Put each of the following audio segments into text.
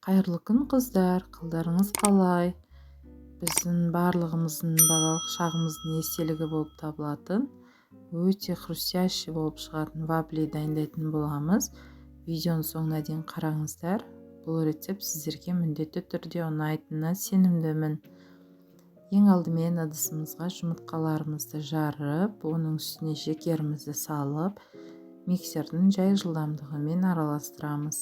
Қайырлы күн қыздар, қалдарыңыз қалай? Біздің барлығымыздың балалық шағымыздың естелігі болып табылатын, өте хрустящий болып шығатын вафли дайындайтын боламыз. Видеоның соңына дейін қараңыздар. Бұл рецепт сіздерге міндетті түрде ұнайтынына сенімдімін. Ең алдымен ыдысымызға жұмыртқаларымызды жарып, оның үстіне шекерімізді салып, миксердің жай жылдамдығымен араластырамыз.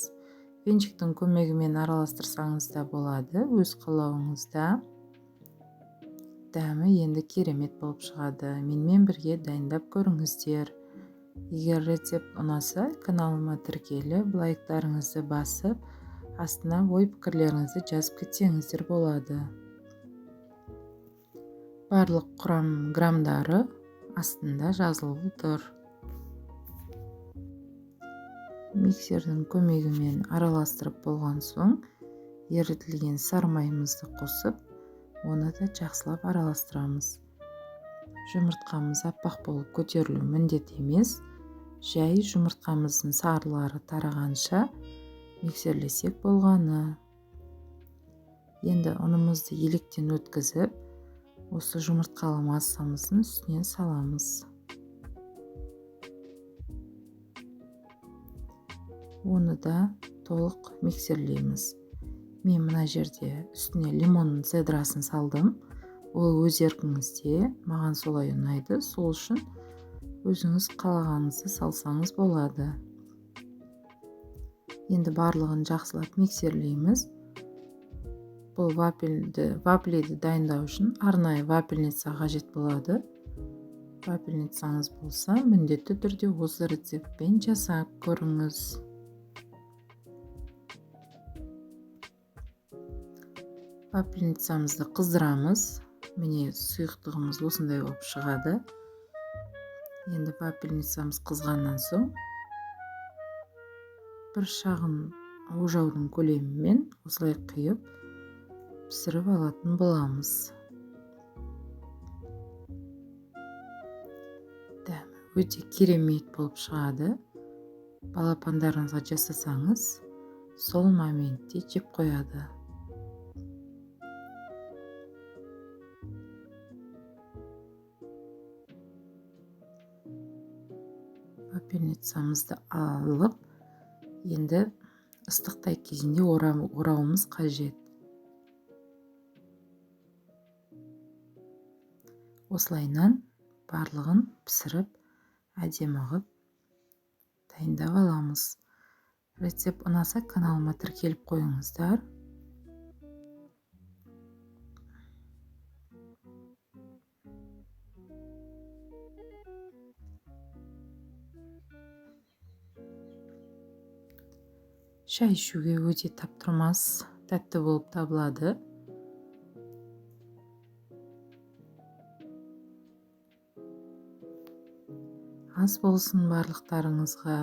Венчиктің көмегімен араластырсаңыз да болады, өз қалауыңызда. Дәмі енді керемет болып шығады. Менімен бірге дайындап көріңіздер. Егер рецепт ұнаса, каналыма тіркеліп, лайктарыңызды басып, астына ой пікірлеріңізді жазып кетсеңіздер болады. Барлық құрам грамдары астында жазылып тұр. Миксердің көмегімен араластырып болған соң, ерітілген сары майымызды қосып, оны да жақсылап араластырамыз. Жұмыртқамыз аппақ болып көтерілу міндет емес, жай жұмыртқамыздың сарылары тарағанша миксерлесек болғаны. Енді ұнымызды електен өткізіп, осы жұмыртқалы массамыздың үстіне саламыз. Оны да толық миксерлейміз. Мен мына жерде үстіне лимонның цедрасын салдым. Ол өз еркіңізде, маған солай ұнайды. Сол үшін өзіңіз қалағаныңызды салсаңыз болады. Енді барлығын жақсылап миксерлейміз. Бұл вафлиді дайындау үшін арнайы вафельница қажет болады. Вафельницаңыз болса, міндетті түрде осы рецептпен жасап көріңіз. Вафельницамызды қыздырамыз. Міне сұйықтығымыз осындай болып шығады. Енді вафельницамыз қызғаннан соң бір шағын ожаудың көлемімен осылай құйып пісіріп алатын боламыз. Дәмі өте керемет болып шығады. Балапандарыңызға жасасаңыз, сол моментте жеп қояды. Вафельницамызды алып, енді ыстықтай кезінде орауымыз қажет. Осылайынан барлығын пісіріп, әдемі қылып дайындап аламыз. Рецепт ұнаса, каналыма тіркеліп қойыңыздар. Шай ішуге өте таптырмас, тәтті болып табылады. Ас болсын барлықтарыңызға.